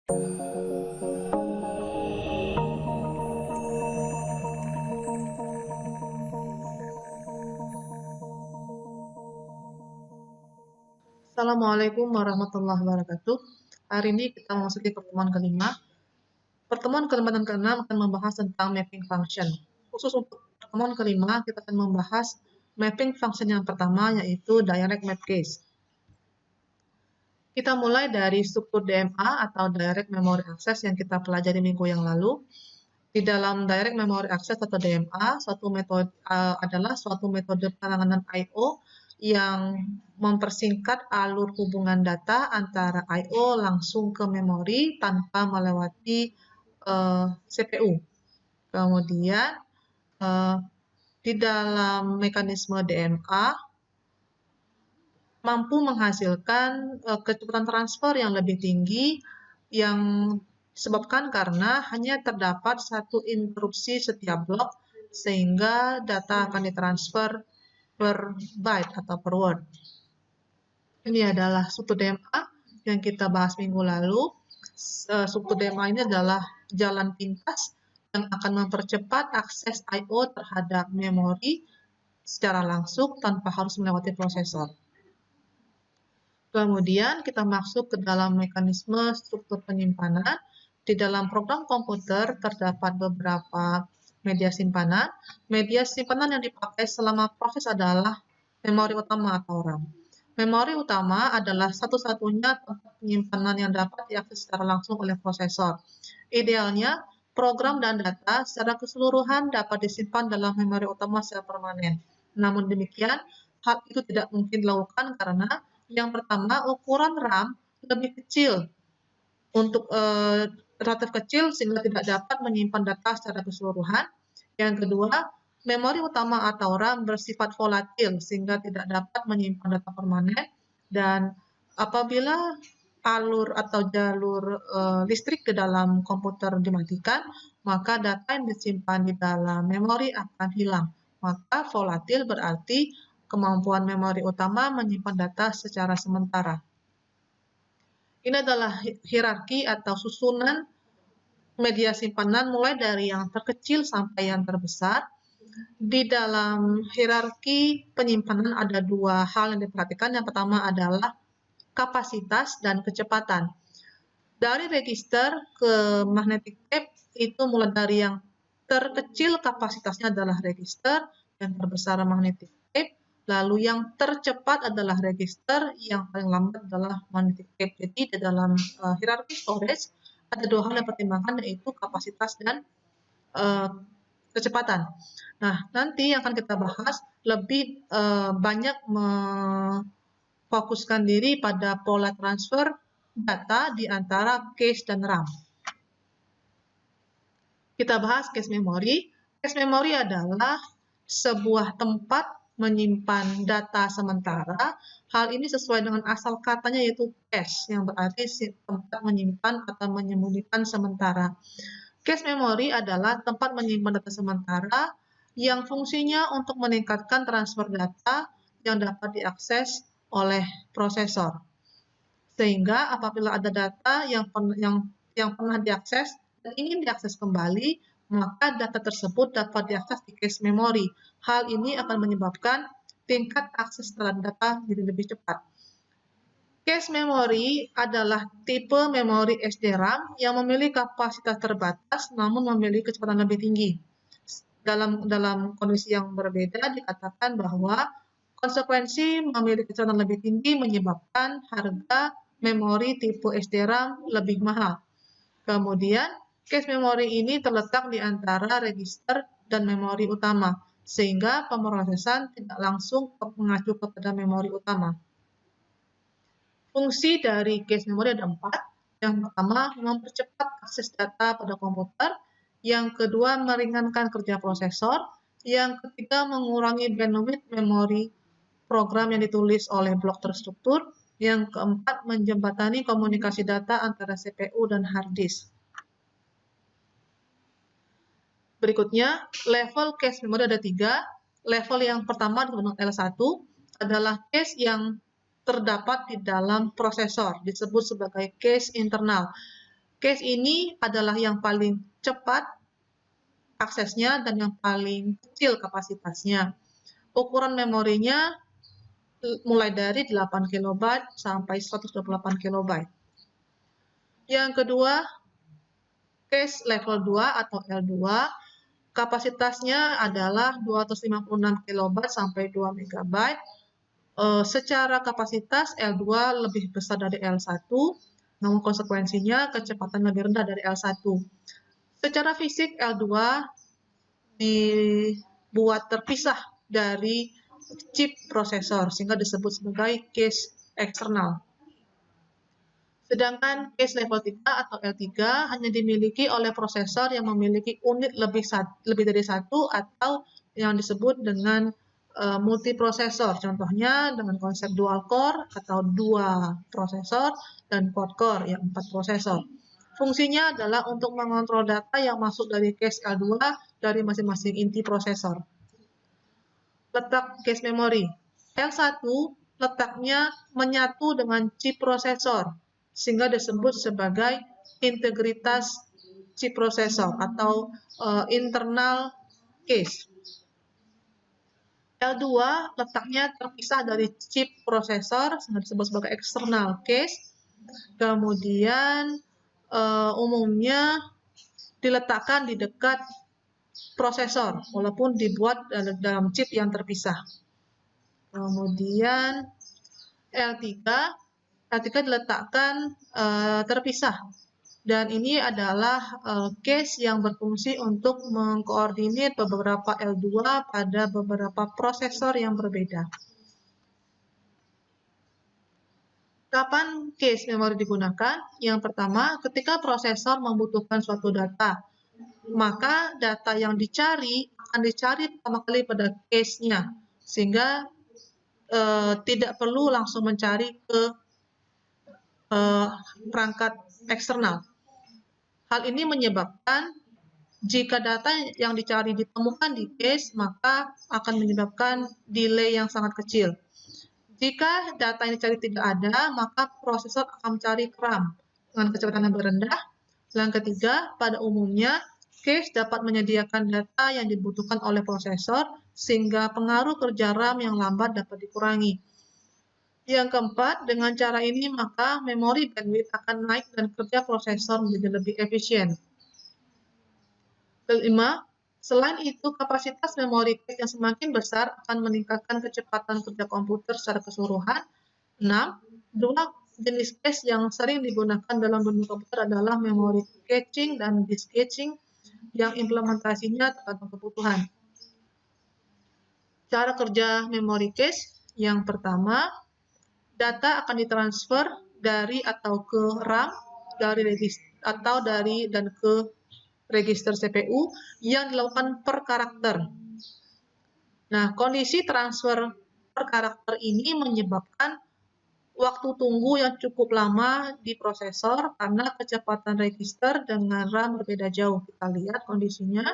Assalamualaikum warahmatullahi wabarakatuh. Hari ini kita memasuki pertemuan kelima. Pertemuan kelima dan keenam akan membahas tentang mapping function. Khusus untuk pertemuan kelima, kita akan membahas mapping function yang pertama, yaitu direct map case. Kita mulai dari struktur DMA atau direct memory access yang kita pelajari minggu yang lalu. Di dalam direct memory access atau DMA, adalah suatu metode penanganan I/O yang mempersingkat alur hubungan data antara I/O langsung ke memori tanpa melewati CPU. Kemudian di dalam mekanisme DMA mampu menghasilkan kecepatan transfer yang lebih tinggi yang disebabkan karena hanya terdapat satu interupsi setiap blok sehingga data akan ditransfer per byte atau per word. Ini adalah struktur DMA yang kita bahas minggu lalu. Struktur DMA ini adalah jalan pintas yang akan mempercepat akses I/O terhadap memori secara langsung tanpa harus melewati prosesor. Kemudian kita masuk ke dalam mekanisme struktur penyimpanan. Di dalam program komputer terdapat beberapa media simpanan. Media simpanan yang dipakai selama proses adalah memori utama atau RAM. Memori utama adalah satu-satunya tempat penyimpanan yang dapat diakses secara langsung oleh prosesor. Idealnya, program dan data secara keseluruhan dapat disimpan dalam memori utama secara permanen. Namun demikian, hal itu tidak mungkin dilakukan karena yang pertama, ukuran RAM lebih kecil relatif kecil sehingga tidak dapat menyimpan data secara keseluruhan. Yang kedua, memori utama atau RAM bersifat volatil sehingga tidak dapat menyimpan data permanen, dan apabila alur atau jalur listrik ke dalam komputer dimatikan, maka data yang disimpan di dalam memori akan hilang. Maka volatil berarti kemampuan memori utama menyimpan data secara sementara. Ini adalah hierarki atau susunan media simpanan mulai dari yang terkecil sampai yang terbesar. Di dalam hierarki penyimpanan ada dua hal yang diperhatikan. Yang pertama adalah kapasitas dan kecepatan. Dari register ke magnetic tape itu mulai dari yang terkecil kapasitasnya adalah register, yang terbesar magnetic tape, lalu yang tercepat adalah register, yang paling lambat adalah magnetic tape. Jadi di dalam hierarki storage ada dua hal yang dipertimbangkan, yaitu kapasitas dan kecepatan. Nah, nanti yang akan kita bahas lebih banyak memfokuskan diri pada pola transfer data di antara cache dan RAM. Kita bahas cache memory. Cache memory adalah sebuah tempat menyimpan data sementara. Hal ini sesuai dengan asal katanya, yaitu cache, yang berarti tempat menyimpan atau menyembunyikan sementara. Cache memory adalah tempat menyimpan data sementara yang fungsinya untuk meningkatkan transfer data yang dapat diakses oleh prosesor. Sehingga apabila ada data yang pernah diakses dan ingin diakses kembali, maka data tersebut dapat diakses di cache memory. Hal ini akan menyebabkan tingkat akses terhadap data jadi lebih cepat. Cache memory adalah tipe memori SDRAM yang memiliki kapasitas terbatas namun memiliki kecepatan lebih tinggi. Dalam kondisi yang berbeda dikatakan bahwa konsekuensi memiliki kecepatan lebih tinggi menyebabkan harga memori tipe SDRAM lebih mahal. Kemudian, cache memory ini terletak di antara register dan memori utama, sehingga pemrosesan tidak langsung mengacu kepada memori utama. Fungsi dari cache memory ada 4. Yang pertama, mempercepat akses data pada komputer. Yang kedua, meringankan kerja prosesor. Yang ketiga, mengurangi bandwidth memori program yang ditulis oleh blok terstruktur. Yang keempat, menjembatani komunikasi data antara CPU dan hard disk. Berikutnya, level cache memory ada 3. Level yang pertama disebut L1 adalah cache yang terdapat di dalam prosesor, disebut sebagai cache internal. Cache ini adalah yang paling cepat aksesnya dan yang paling kecil kapasitasnya. Ukuran memorinya mulai dari 8 KB sampai 128 KB. Yang kedua, cache level 2 atau L2, kapasitasnya adalah 256 KB sampai 2 MB. Secara kapasitas L2 lebih besar dari L1, namun konsekuensinya kecepatan lebih rendah dari L1. Secara fisik L2 dibuat terpisah dari chip prosesor sehingga disebut sebagai cache eksternal. Sedangkan cache level 3 atau L3 hanya dimiliki oleh prosesor yang memiliki unit lebih dari satu atau yang disebut dengan multiprosesor. Contohnya dengan konsep dual core atau 2 prosesor dan quad core yang 4 prosesor. Fungsinya adalah untuk mengontrol data yang masuk dari cache L2 dari masing-masing inti prosesor. Letak cache memory. L1 letaknya menyatu dengan chip prosesor, sehingga disebut sebagai integritas chip prosesor atau internal cache. L2 letaknya terpisah dari chip prosesor, sehingga disebut sebagai external cache. Kemudian umumnya diletakkan di dekat prosesor, walaupun dibuat dalam chip yang terpisah. Kemudian L3 diletakkan terpisah, dan ini adalah cache yang berfungsi untuk mengkoordinir beberapa L2 pada beberapa prosesor yang berbeda. Kapan cache memori digunakan? Yang pertama, ketika prosesor membutuhkan suatu data, maka data yang dicari akan dicari pertama kali pada cache-nya, sehingga tidak perlu langsung mencari ke perangkat eksternal. Hal ini menyebabkan jika data yang dicari ditemukan di cache, maka akan menyebabkan delay yang sangat kecil. Jika data yang dicari tidak ada, maka prosesor akan mencari ke RAM dengan kecepatan yang rendah. Yang ketiga, pada umumnya cache dapat menyediakan data yang dibutuhkan oleh prosesor, sehingga pengaruh kerja RAM yang lambat dapat dikurangi. Yang keempat, dengan cara ini maka memori bandwidth akan naik dan kerja prosesor menjadi lebih efisien. Kelima, selain itu kapasitas memori cache yang semakin besar akan meningkatkan kecepatan kerja komputer secara keseluruhan. 6. Dua jenis cache yang sering digunakan dalam dunia komputer adalah memory caching dan disk caching, yang implementasinya tergantung kebutuhan. Cara kerja memory cache yang pertama, data akan ditransfer dari atau ke RAM dan ke register CPU yang dilakukan per karakter. Nah, kondisi transfer per karakter ini menyebabkan waktu tunggu yang cukup lama di prosesor karena kecepatan register dengan RAM berbeda jauh. Kita lihat kondisinya.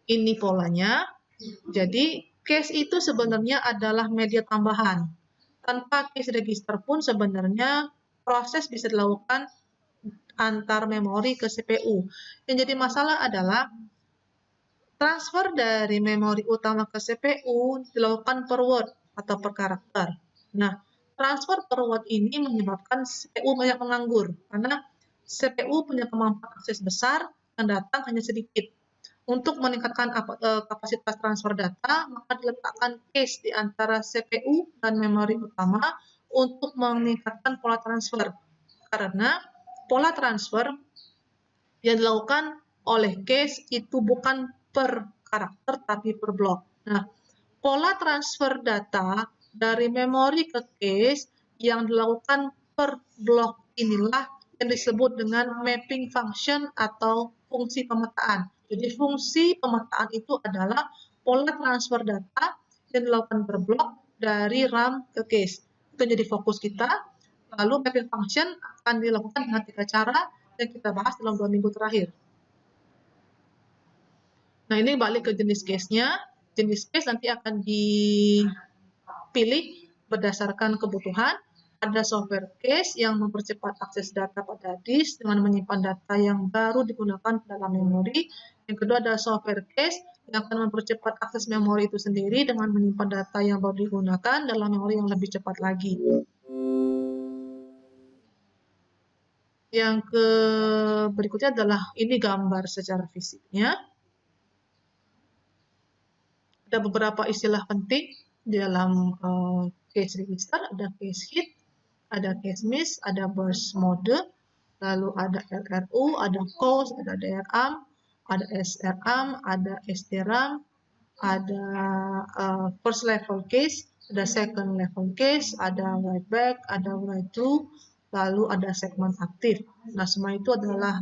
Ini polanya. Jadi, cache itu sebenarnya adalah media tambahan. Tanpa cache register pun sebenarnya proses bisa dilakukan antar memori ke CPU. Yang jadi masalah adalah transfer dari memori utama ke CPU dilakukan per word atau per karakter. Nah, transfer per word ini menyebabkan CPU banyak menganggur karena CPU punya kemampuan akses besar dan datang hanya sedikit. Untuk meningkatkan kapasitas transfer data, maka diletakkan cache di antara CPU dan memori utama untuk meningkatkan pola transfer. Karena pola transfer yang dilakukan oleh cache itu bukan per karakter tapi per blok. Nah, pola transfer data dari memori ke cache yang dilakukan per blok inilah yang disebut dengan mapping function atau fungsi pemetaan. Jadi fungsi pemetaan itu adalah pola transfer data yang dilakukan per blok dari RAM ke cache. Itu jadi fokus kita. Lalu mapping function akan dilakukan dengan 3 cara yang kita bahas dalam 2 minggu terakhir. Nah, ini balik ke jenis cache-nya. Jenis cache nanti akan dipilih berdasarkan kebutuhan. Ada software cache yang mempercepat akses data pada disk dengan menyimpan data yang baru digunakan dalam memori. Yang kedua ada software cache yang akan mempercepat akses memori itu sendiri dengan menyimpan data yang baru digunakan dalam memori yang lebih cepat lagi. Yang berikutnya adalah ini gambar secara fisiknya. Ada beberapa istilah penting di dalam cache register, ada cache hit, ada cache miss, ada burst mode, lalu ada LRU, ada COS, ada DRAM, ada SRAM, ada SDRAM, ada first level cache, ada second level cache, ada write back, ada write to, lalu ada segmen aktif. Nah, semua itu adalah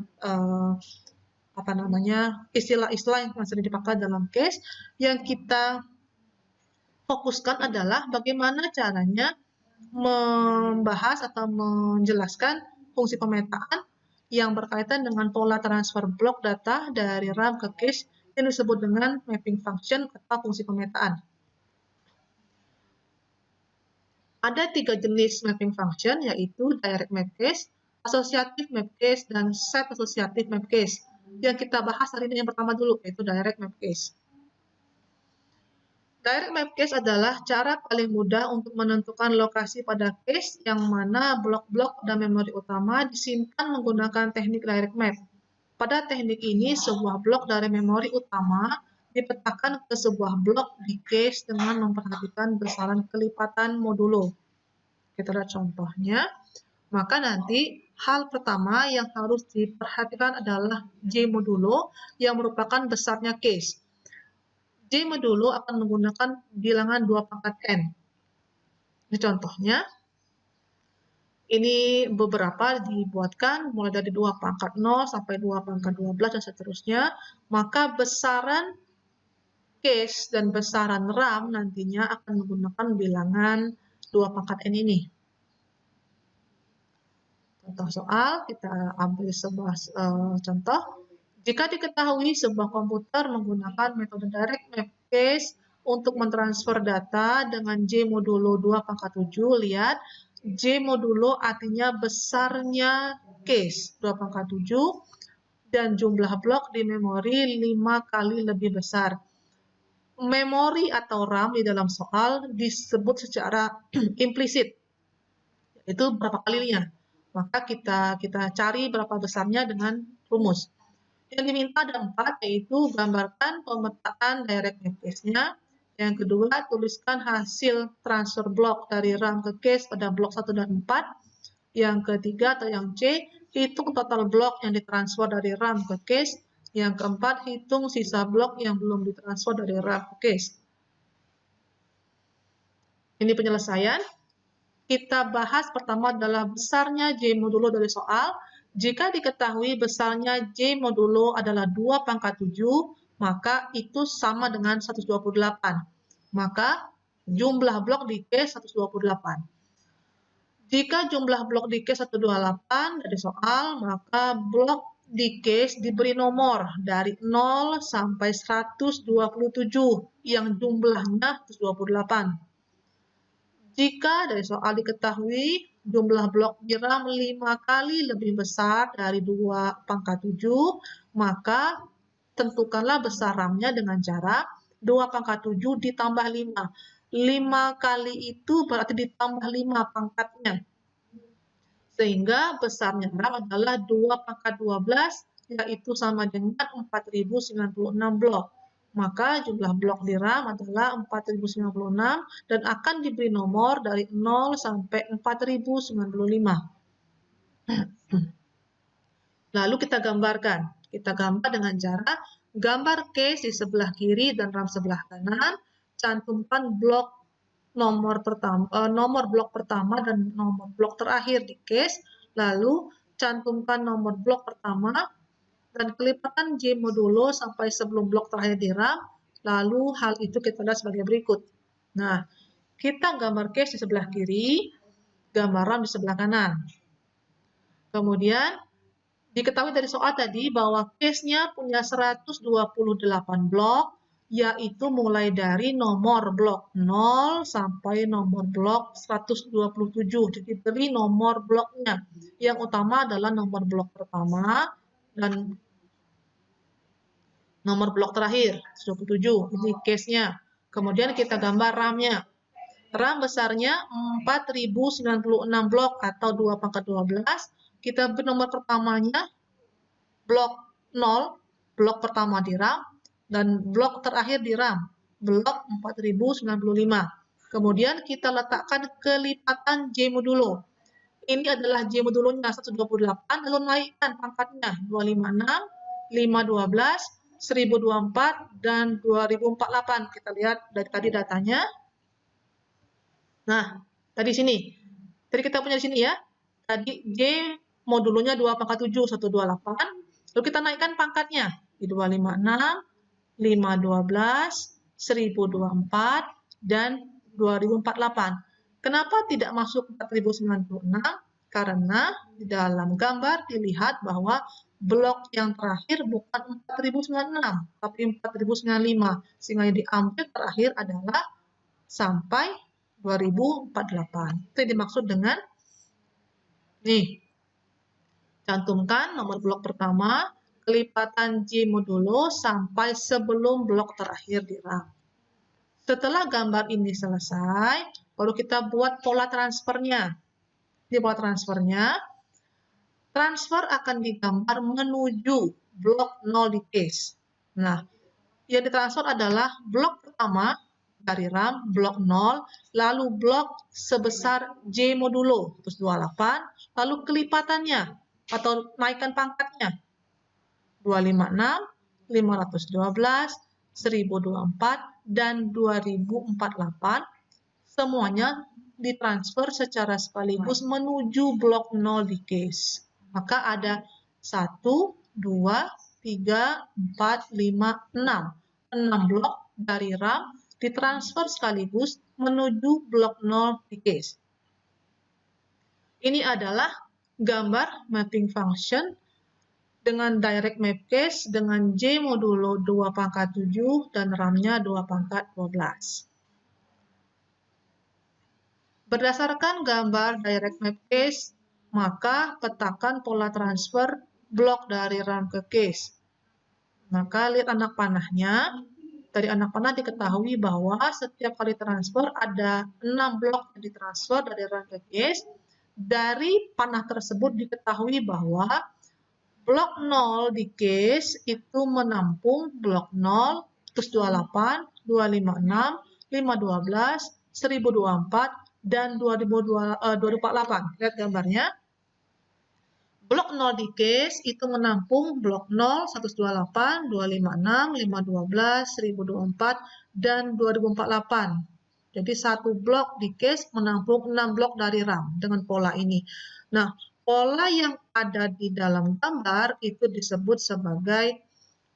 istilah-istilah yang sering dipakai dalam cache. Yang kita fokuskan adalah bagaimana caranya membahas atau menjelaskan fungsi pemetaan yang berkaitan dengan pola transfer blok data dari RAM ke cache yang disebut dengan mapping function atau fungsi pemetaan. Ada 3 jenis mapping function, yaitu direct map cache, associative map cache, dan set associative map cache. Yang kita bahas hari ini yang pertama dulu, yaitu direct map cache. Direct map cache adalah cara paling mudah untuk menentukan lokasi pada cache yang mana blok-blok dan memori utama disimpan menggunakan teknik direct map. Pada teknik ini, sebuah blok dari memori utama dipetakan ke sebuah blok di cache dengan memperhatikan besaran kelipatan modulo. Kita lihat contohnya. Maka nanti hal pertama yang harus diperhatikan adalah J modulo yang merupakan besarnya cache. J modulo akan menggunakan bilangan 2 pangkat n. Ini contohnya. Ini beberapa dibuatkan mulai dari 2 pangkat 0 sampai 2 pangkat 12 dan seterusnya. Maka besaran cache dan besaran RAM nantinya akan menggunakan bilangan 2 pangkat n ini. Contoh soal, kita ambil sebuah contoh. Jika diketahui sebuah komputer menggunakan metode direct map cache untuk mentransfer data dengan J modulo 2 pangkat 7, lihat J modulo artinya besarnya cache 2 pangkat 7 dan jumlah blok di memori 5 kali lebih besar. Memori atau RAM di dalam soal disebut secara implisit, itu berapa kalinya. Maka kita cari berapa besarnya dengan rumus. Yang diminta ada 4, yaitu gambarkan pemetaan direct map cache-nya. Yang kedua, tuliskan hasil transfer blok dari RAM ke cache pada blok 1 dan 4. Yang ketiga atau yang C, hitung total blok yang ditransfer dari RAM ke cache. Yang keempat, hitung sisa blok yang belum ditransfer dari RAM ke cache. Ini penyelesaian. Kita bahas pertama adalah besarnya J modulo dari soal. Jika diketahui besarnya J modulo adalah 2 pangkat 7, maka itu sama dengan 128. Maka jumlah blok di cache 128. Jika jumlah blok di cache 128 dari soal, maka blok di cache diberi nomor dari 0 sampai 127 yang jumlahnya 128. Jika dari soal diketahui jumlah blok di RAM 5 kali lebih besar dari 2 pangkat 7, maka tentukanlah besar RAM-nya dengan cara 2 pangkat 7 ditambah 5. 5 kali itu berarti ditambah 5 pangkatnya. Sehingga besarnya RAM adalah 2 pangkat 12, yaitu sama dengan 4096 blok. Maka jumlah blok di RAM adalah 4096 dan akan diberi nomor dari 0 sampai 4095. Lalu kita gambarkan. Kita gambar dengan cara gambar cache di sebelah kiri dan RAM sebelah kanan. Cantumkan blok nomor blok pertama dan nomor blok terakhir di cache. Lalu cantumkan nomor blok pertama dan kelipatan J modulo sampai sebelum blok terakhir di RAM, lalu hal itu kita lihat sebagai berikut. Nah, kita gambar cache di sebelah kiri, gambar RAM di sebelah kanan. Kemudian, diketahui dari soal tadi bahwa cache-nya punya 128 blok, yaitu mulai dari nomor blok 0 sampai nomor blok 127. Jadi beri nomor bloknya. Yang utama adalah nomor blok pertama dan nomor blok terakhir, 27. Ini case-nya. Kemudian kita gambar RAM-nya. RAM besarnya 4096 blok atau 2 pangkat 12. Kita beri nomor pertamanya blok 0, blok pertama di RAM, dan blok terakhir di RAM, blok 4095. Kemudian kita letakkan kelipatan J modulo. Ini adalah J modulonya 128, lalu naikkan pangkatnya 256, 512, 1024, dan 2048. Kita lihat dari tadi datanya. Nah, tadi sini. Tadi kita punya di sini ya. Tadi J modulonya 2 pangkat 7, 128. Lalu kita naikkan pangkatnya di 256, 512, 1024, dan 2048. Kenapa tidak masuk 4096? Karena di dalam gambar dilihat bahwa blok yang terakhir bukan 4096, tapi 4095. Sehingga yang diambil terakhir adalah sampai 2048. Itu yang dimaksud dengan nih. Cantumkan nomor blok pertama, kelipatan J modulo sampai sebelum blok terakhir di RAM. Setelah gambar ini selesai, baru kita buat pola transfernya. Di pola transfernya, transfer akan digambar menuju blok 0 di case. Nah, yang ditransfer adalah blok pertama dari RAM, blok 0, lalu blok sebesar J modulo 128, lalu kelipatannya atau naikkan pangkatnya 256, 512, 1024, dan 2048. Semuanya ditransfer secara sekaligus menuju blok 0 di case. Maka ada 1, 2, 3, 4, 5, 6. 6 blok dari RAM ditransfer sekaligus menuju blok 0 di case. Ini adalah gambar mapping function dengan direct map case dengan J modulo 2 pangkat 7 dan RAM-nya 2 pangkat 12. Berdasarkan gambar direct map case, maka petakan pola transfer blok dari RAM ke case. Maka lihat anak panahnya. Dari anak panah diketahui bahwa setiap kali transfer ada 6 blok yang ditransfer dari RAM ke case. Dari panah tersebut diketahui bahwa blok 0 di case itu menampung blok 0, terus 28, 256, 512, 1024, dan 2048. Lihat gambarnya. Blok 0 di case itu menampung blok 0, 128, 256, 512, 1024, dan 2048. Jadi satu blok di case menampung 6 blok dari RAM dengan pola ini. Nah, pola yang ada di dalam gambar itu disebut sebagai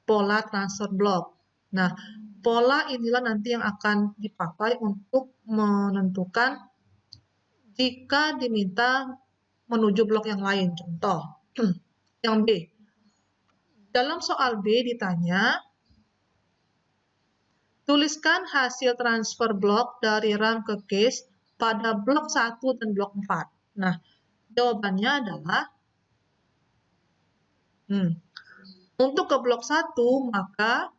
pola transfer block. Nah, pola inilah nanti yang akan dipakai untuk menentukan jika diminta menuju blok yang lain. Contoh, yang B. Dalam soal B ditanya, tuliskan hasil transfer blok dari RAM ke case pada blok 1 dan blok 4. Nah, jawabannya adalah untuk ke blok 1, maka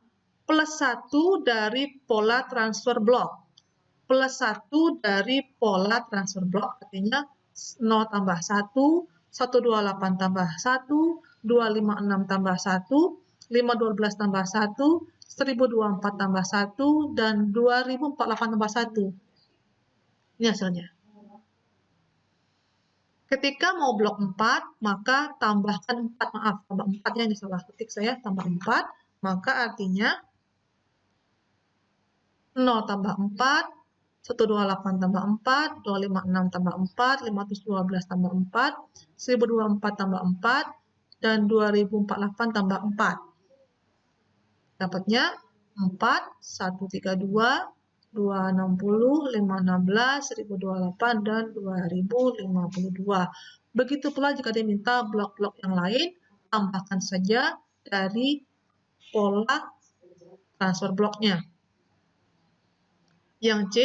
plus 1 dari pola transfer blok. Plus 1 dari pola transfer blok, artinya 0 tambah 1, 128 tambah 1, 256 tambah 1, 512 tambah 1, 1024 tambah 1, dan 2048 tambah 1. Ini hasilnya. Ketika mau blok 4, maka tambahkan 4, maaf, tambah 4 ya, ini salah ketik saya, tambah 4, maka artinya 0 tambah 4, 128 tambah 4, 256 tambah 4, 512 tambah 4, 1024 tambah 4, dan 2048 tambah 4. Dapatnya 4, 132, 260, 516, 1028, dan 2052. Begitu pula jika diminta blok-blok yang lain, tambahkan saja dari pola transfer bloknya. Yang C,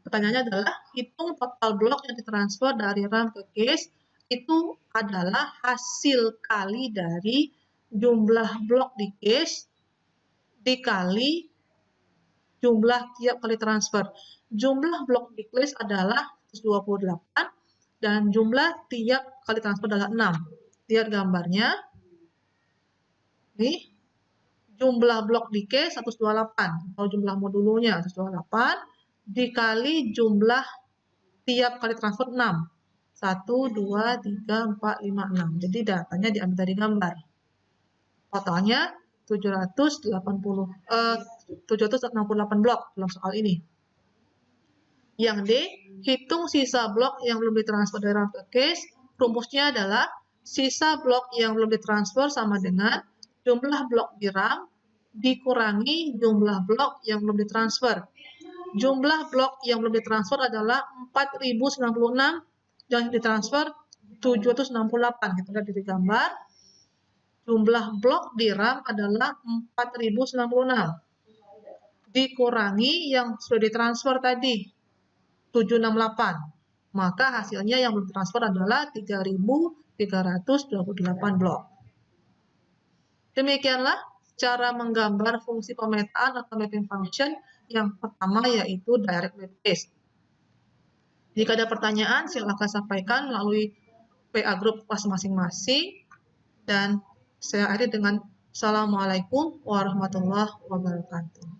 pertanyaannya adalah hitung total blok yang ditransfer dari RAM ke cache itu adalah hasil kali dari jumlah blok di cache dikali jumlah tiap kali transfer. Jumlah blok di cache adalah 128 dan jumlah tiap kali transfer adalah 6. Lihat gambarnya. Nih, jumlah blok di cache 128 atau jumlah modulnya 128 dikali jumlah tiap kali transfer 6. 1, 2, 3, 4, 5, 6. Jadi datanya diambil dari gambar. Totalnya 768 blok dalam soal ini. Yang D, hitung sisa blok yang belum ditransfer dari RAM ke cache. Rumusnya adalah sisa blok yang belum ditransfer sama dengan jumlah blok di RAM dikurangi jumlah blok yang belum ditransfer. Jumlah blok yang belum ditransfer adalah 4096 yang ditransfer 768. Kita lihat di gambar. Jumlah blok di RAM adalah 4096. Dikurangi yang sudah ditransfer tadi, 768. Maka hasilnya yang belum ditransfer adalah 3328 blok. Demikianlah cara menggambar fungsi pemetaan atau mapping function yang pertama, yaitu direct map cache. Jika ada pertanyaan, silakan sampaikan melalui WA group kelas masing-masing. Dan saya akhiri dengan Assalamualaikum warahmatullahi wabarakatuh.